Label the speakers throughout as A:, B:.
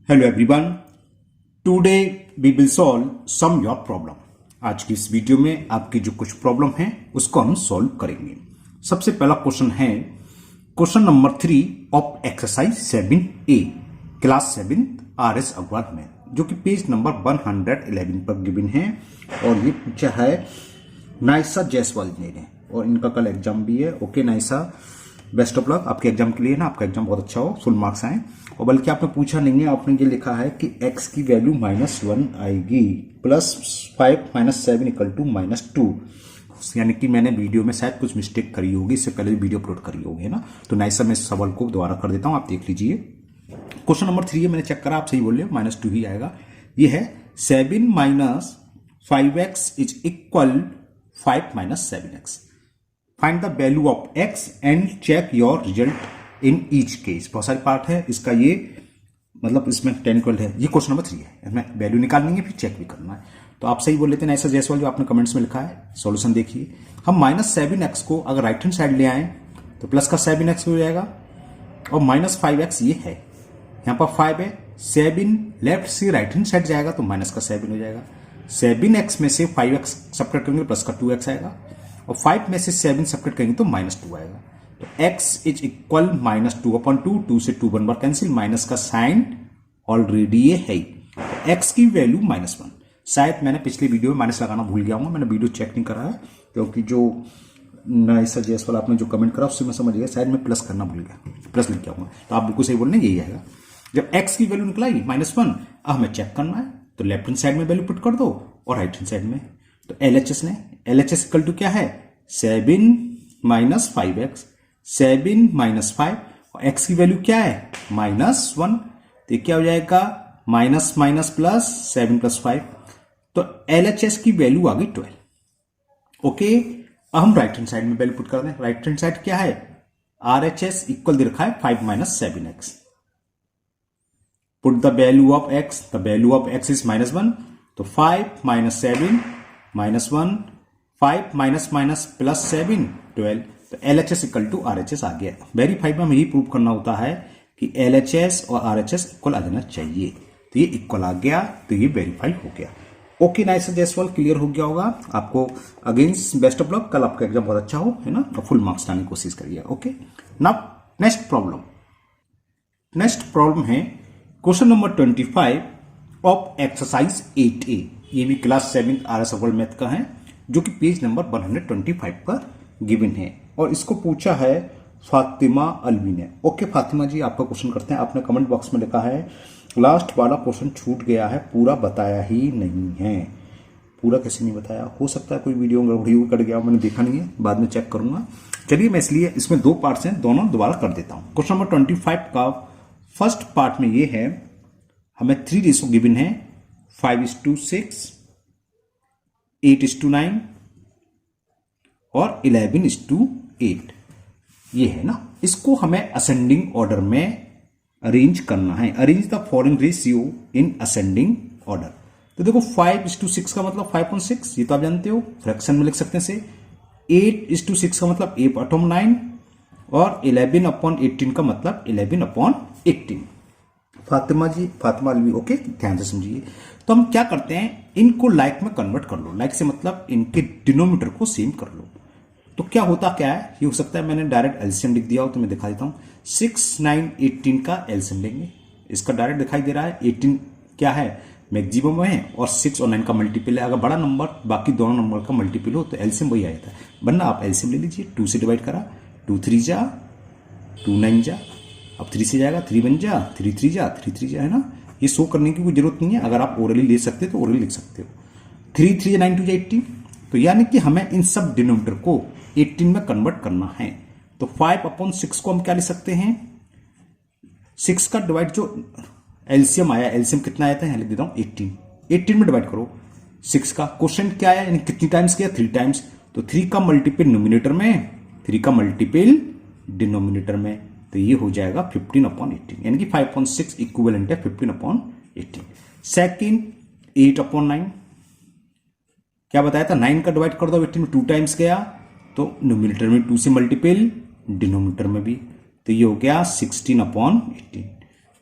A: Hello everyone, today we will solve some your problem. आज की इस वीडियो में आपकी जो कुछ प्रॉब्लम है उसको हम सॉल्व करेंगे। सबसे पहला क्वेश्चन है question number 3 of exercise 7A class 7 RS Agarwal में, जो कि पेज नंबर 111 पर गिवन है। और ये पूछा है नाइसा जायसवाल जी ने, और इनका कल एग्जाम भी है। Okay Naisa, best of luck आपके एग्जाम के लिए ना, आपका एग्जाम बहुत अच्छा हो, फुल मार्क्स आए। और बल्कि आपने पूछा नहीं है, आपने ये लिखा है कि x की वैल्यू -1 आएगी, +5 - 7 = -2। यानी कि मैंने वीडियो में शायद कुछ मिस्टेक करी होगी, इससे पहले वीडियो अपलोड करी होगी, है ना। तो नाइसा मैं इस सवाल को दोबारा कर देता हूं, आप देख लीजिए। क्वेश्चन नंबर 3 है, मैंने चेक करा, आप सही बोल रहे हो, -2 ही आएगा। ये है 7 - 5x = 5 - 7x। Find the value of x and check your result in each case. बहुत सारे पार्ट है इसका, ये मतलब इसमें 10 12 है। ये क्वेश्चन नंबर 3 है, इसमें वैल्यू निकालनी है, फिर चेक भी करना है। तो आप सही बोल लेते हैं ऐसा जायसवाल, जो आपने कमेंट्स में लिखा है। सॉल्यूशन देखिए, हम -7x को अगर राइट हैंड साइड ले आए तो प्लस का 7x हो जाएगा, और -5x ये है, यहां पर 5 है, 7 लेफ्ट से राइट हैंड साइड जाएगा तो माइनस का 7 हो जाएगा। 7x में से 5x सब्ट्रैक्ट करेंगे प्लस का 2x आएगा, और 5 में से 7 सब्ट्रैक्ट करेंगे तो -2 आएगा। तो x = -2/2, 2 से 2 1 बार कैंसिल, माइनस का साइन ऑलरेडी ये है। तो x की वैल्यू -1। शायद मैंने पिछले वीडियो में माइनस लगाना भूल गया हूं, मैंने वीडियो चेक नहीं करा है, क्योंकि जो नाइसा जायसवाल आपने जो कमेंट करा उससे मैं समझ गया, शायद मैं प्लस करना भूल गया, प्लस लिख के आऊंगा। तो आप बिल्कुल सही बोल रहे हैं, यही आएगा। जब x की वैल्यू निकलाई -1, अब हमें चेक करना है, तो लेफ्ट हैंड साइड में वैल्यू पुट कर दो और राइट हैंड साइड में। तो LHS इक्वल टू क्या है, 7 - 5x, 7 - 5, और x की वैल्यू क्या है -1, तो क्या हो जाएगा माइनस माइनस प्लस 7 + 5। तो LHS की वैल्यू आ गई 12। ओके, अब हम राइट हैंड साइड में वैल्यू पुट कर दें। राइट हैंड साइड क्या है, RHS इक्वल दे रखा है 5 - 7x। Put the value of x, the value of x is -1, तो 5 - 7 -1, 5 - +7 12। तो LHS = RHS आ गया। वेरीफाइड में हमें यही प्रूव करना होता है कि LHS और RHS इक्वल आ जाना चाहिए। तो ये इक्वल आ गया, तो ये वेरीफाई हो गया। ओके नाइसा जायसवाल, क्लियर हो गया होगा आपको। अगेंस्ट बेस्ट ऑफ लक, कल आपका एग्जाम बहुत अच्छा हो, है ना, और फुल मार्क्स लाने की कोशिश करिए। ओके, नाउ नेक्स्ट प्रॉब्लम है question number 25 of exercise 8A। ये भी क्लास 7 RS अग्रवाल मैथ का है, जो कि पेज नंबर 125 पर गिवन है। और इसको पूछा है फातिमा अलवी ने। ओके फातिमा जी, आपका क्वेश्चन करते हैं। आपने कमेंट बॉक्स में लिखा है लास्ट वाला क्वेश्चन छूट गया है, पूरा बताया ही नहीं है। पूरा कैसे नहीं बताया, हो सकता है कोई वीडियो कट गया, मैंने देखा नहीं है, बाद में चेक करूंगा। चलिए, मैं इसलिए इसमें 2 पार्ट्स हैं, दोनों दोबारा कर देता हूं। क्वेश्चन नंबर 25 का फर्स्ट पार्ट में ये है, हमें 3 रेशो गिवन है, 5:6, 8:9 और 11:8। ये है ना, इसको हमें असेंडिंग ऑर्डर में अरेंज करना है। Arrange the following ratio in ascending order. तो देखो 5:6 का मतलब 5/6, ये तो आप जानते हो, फ्रैक्शन में लिख सकते हैं से। 8:6 का मतलब 8/9, और 11/18 का मतलब 11/18। फातिमा जी, फातिमा अलवी, ओके, ध्यान से समझिए। तो हम क्या करते हैं, इनको लाइक में कन्वर्ट कर लो। लाइक से मतलब इनके डिनोमीटर को सेम कर लो। तो क्या होता क्या है, ये हो सकता है मैंने डायरेक्ट एलसीएम लिख दिया हो, तो मैं दिखा देता हूं। 6 9 18 का एलसीएम लेंगे, इसका डायरेक्ट दिखाई दे रहा है। 18 क्या है, मैक्सिमम है, और 6 और 9 का मल्टीपल है। अगर बड़ा नंबर बाकी दोनों नंबर का मल्टीपल हो तो एलसीएम वही आ जाता है। वरना आप एलसीएम ले लीजिए, 2 से डिवाइड करा, 2 3 जा, 2 9 जा, अब 3 से जाएगा, 3 1 जा, 3 3 जा, 3 3 जा, है ना। ये शो करने की कोई जरूरत नहीं है, अगर आप ओरली ले सकते हो तो ओरली लिख सकते हो। 3 3 9 2 जा 18। तो यानी कि हमें इन सब डिनोमीटर को 18 में कन्वर्ट करना है। तो 5/6 को हम क्या लिख सकते हैं, 6 का डिवाइड जो एलसीएम आया, एलसीएम कितना आया था, यहां लिख देता हूं 18। 18 में डिवाइड करो 6 का, क्वेश्चन क्या आया, यानी कितनी टाइम्स किया, 3 टाइम्स। तो 3 का मल्टीपल न्यूमिनेटर में, 3 का मल्टीपल डिनोमिनेटर में, तो ये हो जाएगा 15/18, यानी कि 5/6 इक्विवेलेंट है 15/18। सेकंड 8/9, क्या बताया था, 9 का डिवाइड कर दो 18 में, 2 टाइम्स गया, तो न्यूमिनेटर में 2 से मल्टीपल, डिनोमिनेटर में भी, तो ये हो गया 16/18।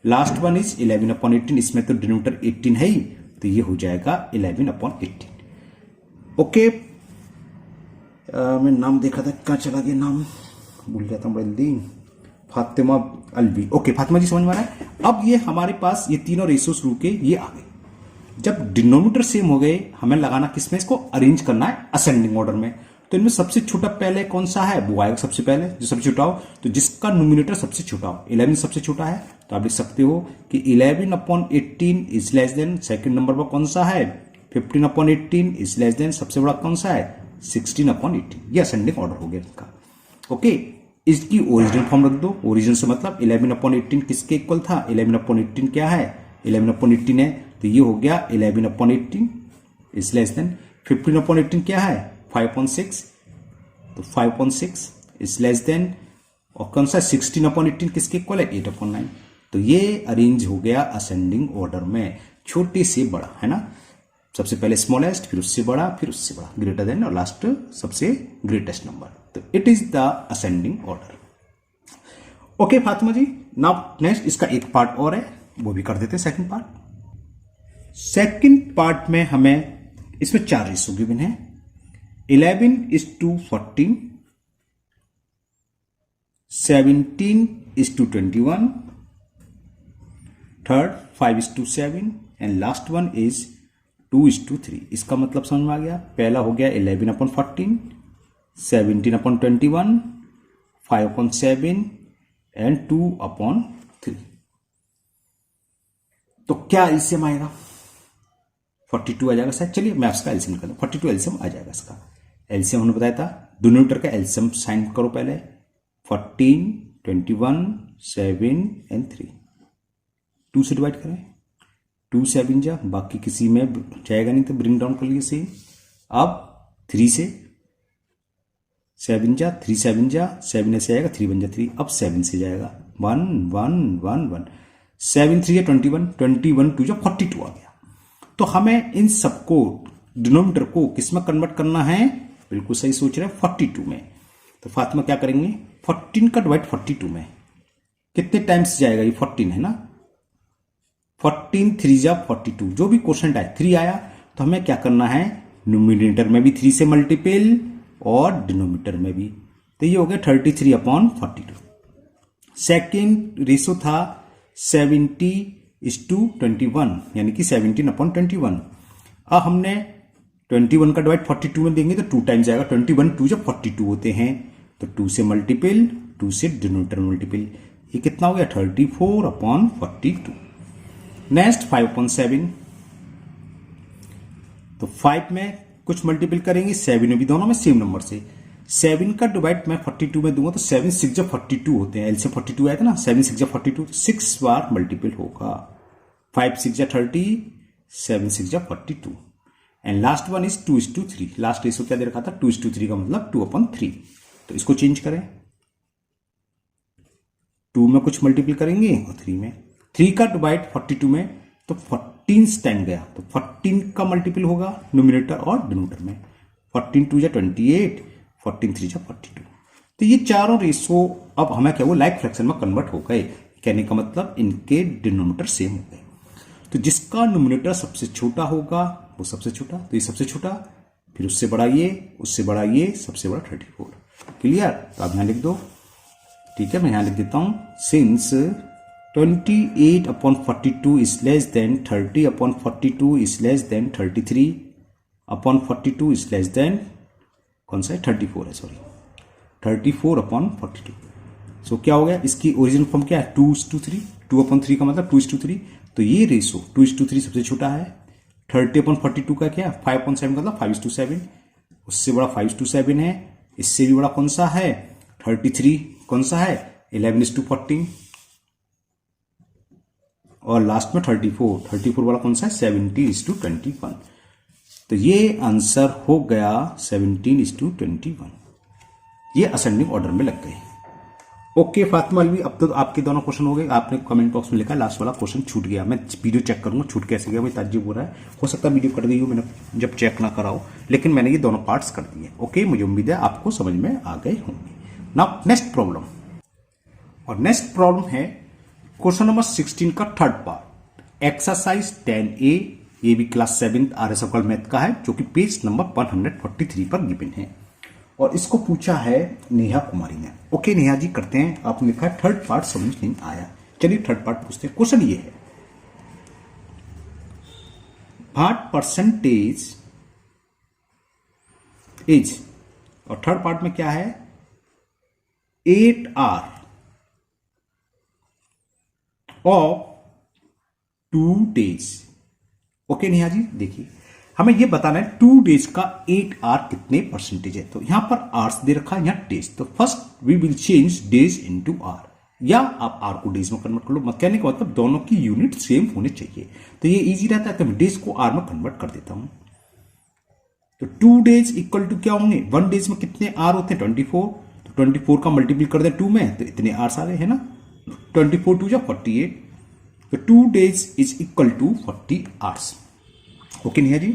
A: लास्ट वन इज 11/18, इसमें तो डिनोमिनेटर 18 है ही, तो ये हो जाएगा 11/18। ओके, मैं नाम देखा था, कहाँ चला गया नाम, भूल गया था बड़ी जल्दी। फातिमा अलवी। ओके फातिमा जी, समझ में आ रहा है। अब ये हमारे पास ये तीनों रेशियो शुरू के ये आ गए। जब डिनोमिनेटर सेम हो गए, हमें लगाना किसमें, इसको अरेंज करना है असेंडिंग ऑर्डर में। तो इनमें सबसे छोटा पहले कौन सा है, वो आएगा सबसे पहले जो सबसे छोटा हो। तो जिसका न्यूमिनेटर सबसे छोटा हो, 11 सबसे छोटा है, तो आप लिख सकते हो कि 11/18 is less than, second number पर कौन सा है 15/18 इज लेस देन, सबसे बड़ा कौन सा है 16/18। ये असेंडिंग ऑर्डर हो गया इनका। ओके, इसकी ओरिजिनल फॉर्म रख दो। ओरिजिनल से मतलब 11/18 किसके इक्वल था, 11/18 क्या है, 11/18 है, तो ये हो गया 11/18 इज लेस देन 15/18 क्या है 5/6, तो 5/6 इज लेस देन, और कौन सा 16/18 किसके इक्वल है 8/9। तो ये अरेंज हो गया असेंडिंग ऑर्डर में, छोटे से बड़ा, है ना, सबसे पहले स्मॉलेस्ट, फिर उससे बड़ा, फिर उससे बड़ा, ग्रेटर देन, और लास्ट सबसे ग्रेटेस्ट नंबर। तो it is the ascending order. Okay Fatima ji, now next इसका एक पार्ट और है, वो भी कर देते हैं सेकंड पार्ट। सेकंड पार्ट में हमें इसमें 4 रेशियो गिवन है, 11:14, 17:21, third 5:7, and last one is 2:3। इसका मतलब समझ में आ गया। पहला हो गया 11/14, 17/21, 5/7 एंड 2/3। तो क्या एलसीएम आएगा, 42 आ जाएगा शायद। चलिए मैं इसका एलसीएम निकालता हूं, 42 एलसीएम आ जाएगा इसका। एलसीएम हमने बताया था, डिनोमिनेटर का एलसीएम साइन करो पहले, 14, 21, 7 एंड 3, 2 से डिवाइड करें, 2 7 जा, बाकी किसी में जाएगा नहीं तो ब्रिंग डाउन कर लीजिए से। अब 3 से 7 जा, 3 7 जा, 7 ऐसे आएगा, 3 बन जा 3, अब 7 से जाएगा 1 1 1 1, 7 3 21, 21 2 जा 42 आ गया। तो हमें इन सबको डिनोमिनेटर को किस में कन्वर्ट करना है, बिल्कुल सही सोच रहे हैं, 42 में। तो फातिमा क्या करेंगे, 14 का डिवाइड 42 में कितने टाइम्स जाएगा, ये 14 है ना, 14 3 जा 42, जो भी क्वेश्चन आए 3 आया, तो हमें क्या करना है, न्यूमिनेटर में भी 3 से मल्टीपल और डिनोमिनेटर में भी, तो ये हो गया 33/42। सेकेंड रेशो था 70:21, यानी कि 17/21। अब हमने 21 का डिवाइड 42 में देंगे तो 2 टाइम्स जाएगा, 21 2 जब 42 होते हैं, तो 2 से मल्टीपल, 2 से डिनोमिनेटर मल्टीपल, ये कितना हो गया 34/42। नेक्स्ट 5/7, तो 5 में कुछ मल्टीपल करेंगे, 7 में भी, दोनों में सेम नंबर से। 7 का डिवाइड मैं 42 में दूंगा तो 7 6 जब 42 होते हैं, एलसीएम 42 आया था ना, 7 6 जब 42, 6 बार मल्टीपल होगा, 5 6 जा 30, 7 6 जा 42, and last one is 2:3। Last ratio क्या दे रखा था 2:3 का मतलब 2/3। तो इसको चेंज करें, 2 में कुछ मल्टीपल करेंगे और 3 में, 3 का डिवाइड 42 में तो 14 टाइम गया, तो 14 का मल्टीपल होगा न्यूमिनेटर और डिनोमिनेटर में, 14 2 जा 28, 14 3 जा 42। तो ये चारों रेशो अब हमें क्या वो लाइक फ्रैक्शन में कन्वर्ट हो गए, कहने का मतलब इनके डिनोमिनेटर सेम हो गए। तो जिसका न्यूमिनेटर सबसे छोटा होगा वो सबसे छोटा, तो ये सबसे छोटा, फिर उससे बड़ा ये, उससे बड़ा ये, सबसे बड़ा 34। क्लियर, तो आप यहां लिख दो, ठीक है, मैं यहां लिख देता हूं, since 28/42 is less than 30/42 is less than 33/42 is less than, कौन सा है 34 है, सॉरी 34/42। सो क्या हो गया, इसकी ओरिजिनल फॉर्म क्या है 2:3, 2/3 का मतलब 2:3, तो ये रेशो 2:3 सबसे छोटा है। 30/42 का क्या 5/7 का मतलब 5:7, उससे बड़ा 5:7 है, इससे भी बड़ा कौन सा है 33, कौन सा है 11:14, और लास्ट में 34 वाला कौन सा है 70:21। तो ये आंसर हो गया 17:21। ये असेंडिंग ऑर्डर में लग गए। ओके फातिमा अलवी, अब तो आपके दोनों क्वेश्चन हो गए। आपने कमेंट बॉक्स में लिखा लास्ट वाला क्वेश्चन छूट गया, मैं वीडियो चेक करूंगा छूट कैसे गया, भाई ताज्जुब हो रहा है, हो सकता है वीडियो कट गई हो, मैंने जब चेक ना कराओ, लेकिन मैंने ये दोनों पार्ट्स कर दिए। ओके, मुझे उम्मीद है आपको समझ में आ गए होंगे। नाउ नेक्स्ट प्रॉब्लम, और नेक्स्ट प्रॉब्लम है क्वेश्चन नंबर 16 का थर्ड पार्ट एक्सरसाइज 10A, ये भी क्लास 7th आरएस अकल मैथ का है, जो कि पेज नंबर 143 पर गिवन है और इसको पूछा है नेहा कुमारी ने। ओके नेहा जी, करते हैं। आपने लिखा है थर्ड पार्ट समझ नहीं आया, चलिए थर्ड पार्ट पूछते हैं। क्वेश्चन ये है, व्हाट परसेंटेज इज, और थर्ड पार्ट में क्या है, 8 R of 2 days. Okay Neha ji, देखिए हमें यह बताना है 2 डेज का 8 आर कितने परसेंटेज है। तो यहां पर आर्स दे रखा है, यहां डेज। तो first we will change days into hours, या आप आर को डेज में कन्वर्ट कर लो। कहने का मतलब दोनों की यूनिट सेम होने चाहिए, तो ये इजी रहता है। तो मैं डेज को आर में कन्वर्ट कर देता हूं। तो 2 डेज इक्वल टू क्या होंगे, 1 डेज में कितने आर होते हैं, 24। तो 24 का मल्टीप्लाई कर दे 2 में, तो इतने आर्स आ गए है ना, 24 2 48। तो 2 days is equal to 40 hours. Okay Neha ji,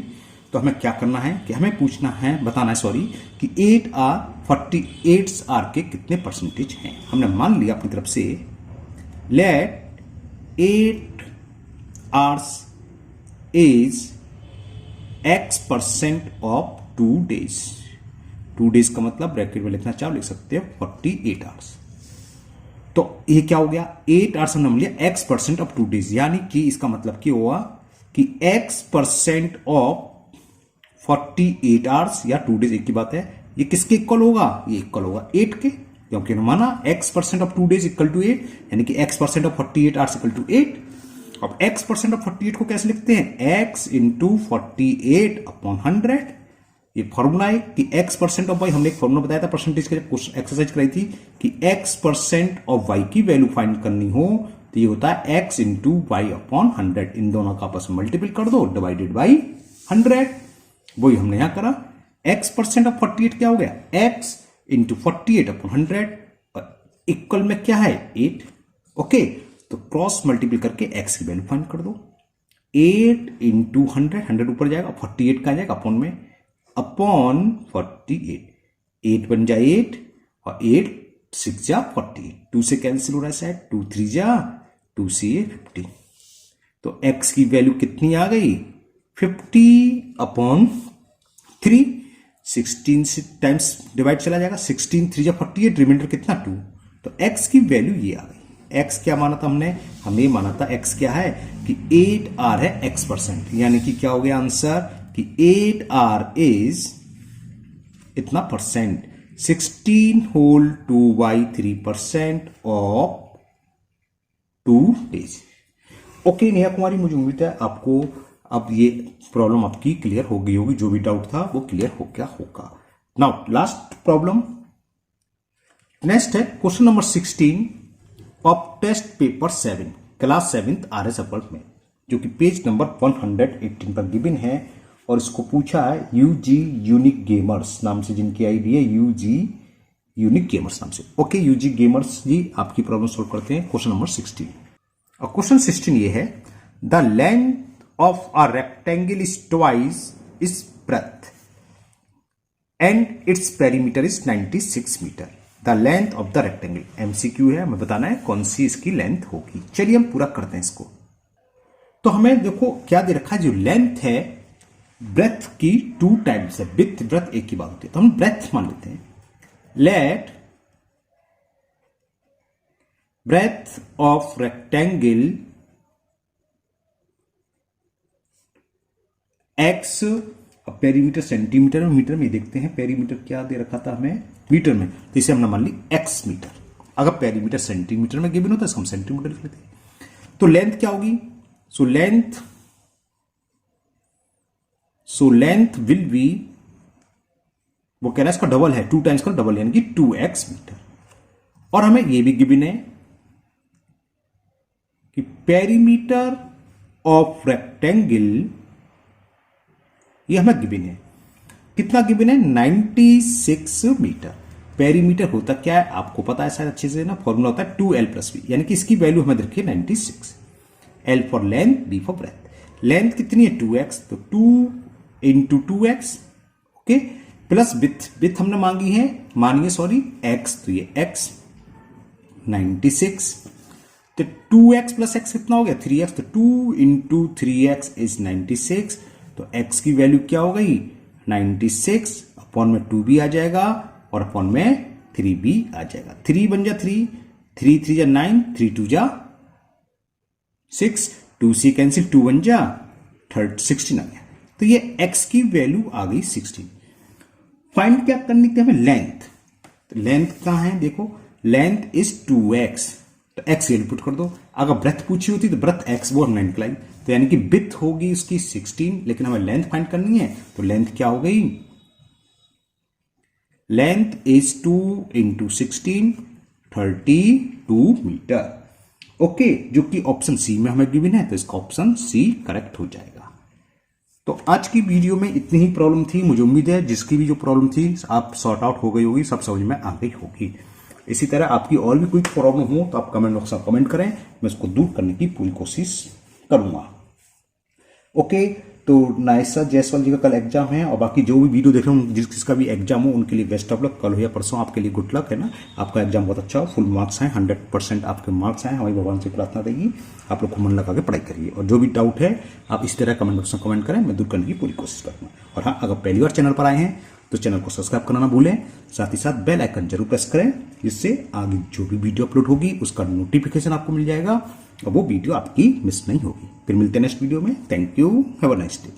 A: तो हमें क्या करना है कि हमें पूछना है, बताना है सॉरी, कि 8 आर 48 आर के कितने परसेंटेज हैं। हमने मान लिया अपनी तरफ से, let 8 hours is x% of 2 days. 2 days का मतलब ब्रैकेट में लिखना चाहो लिख सकते हो 48 आवर्स। तो ये क्या हो गया, 8 आवर्स हमने लिया x% ऑफ 2 डेज, यानी कि इसका मतलब क्या हुआ कि x% ऑफ 48 आवर्स या 2 डेज एक ही बात है। ये किसके इक्वल होगा, ये इक्वल होगा 8 के, क्योंकि माना x% of 2 days equal to 8, यानी कि x% of 48 hours equal to 8। अब x% ऑफ 48 को कैसे लिखते हैं, x इंटू 48 अपॉन 100। ये फॉर्मूला है कि x% ऑफ y, हमने एक फॉर्मूला बताया था परसेंटेज का जब एक्सरसाइज कराई थी, कि x% ऑफ y की वैल्यू फाइंड करनी हो तो ये होता है x इंटू वाई अपॉन 100। इन दोनों का आपस में मल्टीपल कर दो, डिवाइडेड बाई 100। वही हमने यहां करा। x% ऑफ 48 क्या हो गया, x इंटू 48 अपॉन 100, और इक्वल में क्या है 8। ओके, तो क्रॉस मल्टीपल करके x की वैल्यू फाइंड कर दो। 8 इंटू 100 ऊपर जाएगा, 48 का आ जाएगा अपॉन में, अपॉन 48। 8 बन जाए 8 और 8 6 जा 48, 2 से कैंसिल हो रहा है साइड, 2 3 जा 2 से 50। तो x की वैल्यू कितनी आ गई, 50 अपॉन 3। 16 से टाइम्स डिवाइड चला जाएगा, 16 3 जा 48, रिमाइंडर कितना 2। तो x की वैल्यू ये आ गई। x क्या माना था हमने माना था x क्या है कि 8r है x%, यानी कि क्या हो गया आंसर कि 8r इज इतना percent, 16 whole 2/3% of 2 days. Okay Neha Kumari, मुझे उम्मीद है आपको अब ये प्रॉब्लम आपकी क्लियर हो गई होगी, जो भी डाउट था वो क्लियर हो गया होगा। नाउ लास्ट प्रॉब्लम नेक्स्ट है question number 16 of test paper 7 class 7th RS अपर में, जो कि पेज नंबर 118 पर गिवन है और इसको पूछा है यूजी यूनिक गेमर्स नाम से, जिनकी आईडी है यूजी यूनिक गेमर्स नाम से। ओके यूजी गेमर्स जी, आपकी प्रॉब्लम सोल्व करते हैं। क्वेश्चन नंबर 16 और क्वेश्चन 16 ये है, the length of a rectangle is twice its breadth and its perimeter is 96 metre. The length of the rectangle, MCQ है, हमें बताना है कौन सी इसकी लेंथ होगी। चलिए हम पूरा करते हैं इसको। तो हमें देखो क्या दे रखा है, जो लेंथ है ब्रेथ की 2 टाइम्स है, विथ ब्रेथ एक ही बात होती है, तो हम ब्रेथ मान लेते हैं। Let breadth of rectangle X, perimeter centimetre में, मीटर में देखते हैं पेरीमीटर क्या दे रखा था हमें मीटर में, तो इसे हमने मान ली एक्स मीटर। अगर पेरीमीटर सेंटीमीटर में गिवन होता है तो हम सेंटीमीटर लिख लेते हैं। तो लेंथ क्या होगी, सो लेंथ विल बी, वो कह रहा है इसका डबल है, 2 टाइम्स का डबल, यानी कि 2x मीटर। और हमें यह भी गिवन है कि पेरीमीटर ऑफ रेक्टेंगल, ये हमें गिवन है, कितना गिवन है 96 मीटर। पेरीमीटर होता क्या है आपको पता है शायद अच्छे से ना, फॉर्मूला होता है 2l+b, यानी कि इसकी वैल्यू हमें रखी है 96। l for length, b for breadth. Length कितनी है 2x, तो 2 into 2x, okay, plus with हमने मांगी है, मानिए सॉरी x, तो ये x 96। तो तो 2x प्लस एक्स कितना हो गया 3x, तो 2 इंटू 3x इज 96। तो x की वैल्यू क्या हो गई 96, अपॉन में 2 भी आ जाएगा और अपॉन में 3 भी आ जाएगा। 3 बन जा 3, 3 3 जा 9, 3 2 जा 6, 2 से कैंसिल, 2 1 जा 16 आ गया। तो ये x की वैल्यू आ गई 16। फाइंड क्या करनी थी हमें लेंथ, तो लेंथ कहां है देखो, लेंथ इज 2x, तो x वैल्यू पुट कर दो। अगर ब्रेथ पूछी होती तो ब्रेथ x वो हमने निकलाई, तो यानी कि विड्थ होगी इसकी 16, लेकिन हमें लेंथ फाइंड करनी है। तो लेंथ क्या हो गई, length is 2 into 16, 32 metre. Okay, जो कि ऑप्शन सी में हमें गिवन है, तो इसका ऑप्शन सी करेक्ट हो जाएगा। तो आज की वीडियो में इतनी ही प्रॉब्लम थी। मुझे उम्मीद है जिसकी भी जो प्रॉब्लम थी आप सॉर्ट आउट हो गई होगी, सब समझ में आ गई होगी। इसी तरह आपकी और भी कोई प्रॉब्लम हो तो आप कमेंट बॉक्स में कमेंट करें, मैं इसको दूर करने की पूरी कोशिश करूंगा। ओके, तो नाइसा जायसवाल जी का कल एग्जाम है, और बाकी जो भी वीडियो देख रहे हो जिसका भी एग्जाम हो उनके लिए बेस्ट ऑफ लक। कल हो या परसों आपके लिए गुड लक है ना, आपका एग्जाम बहुत अच्छा हो, फुल मार्क्स हैं, 100% आपके मार्क्स हैं। हमारी भगवान से प्रार्थना रहेगी आप लोग को मन लगा के पढ़ाई करिए, और जो भी डाउट है आप इस तरह कमेंट बॉक्स में कमेंट करें, मैं दूर करने की पूरी कोशिश करूंगा। और हाँ, अगर पहली बार चैनल पर आए हैं तो चैनल को सब्सक्राइब करना ना भूलें, साथ ही साथ बेल आइकन जरूर प्रेस करें, जिससे आगे जो भी वीडियो अपलोड होगी उसका नोटिफिकेशन आपको मिल जाएगा और वो वीडियो आपकी मिस नहीं होगी। फिर मिलते हैं नेक्स्ट वीडियो में। Thank you, have a nice day.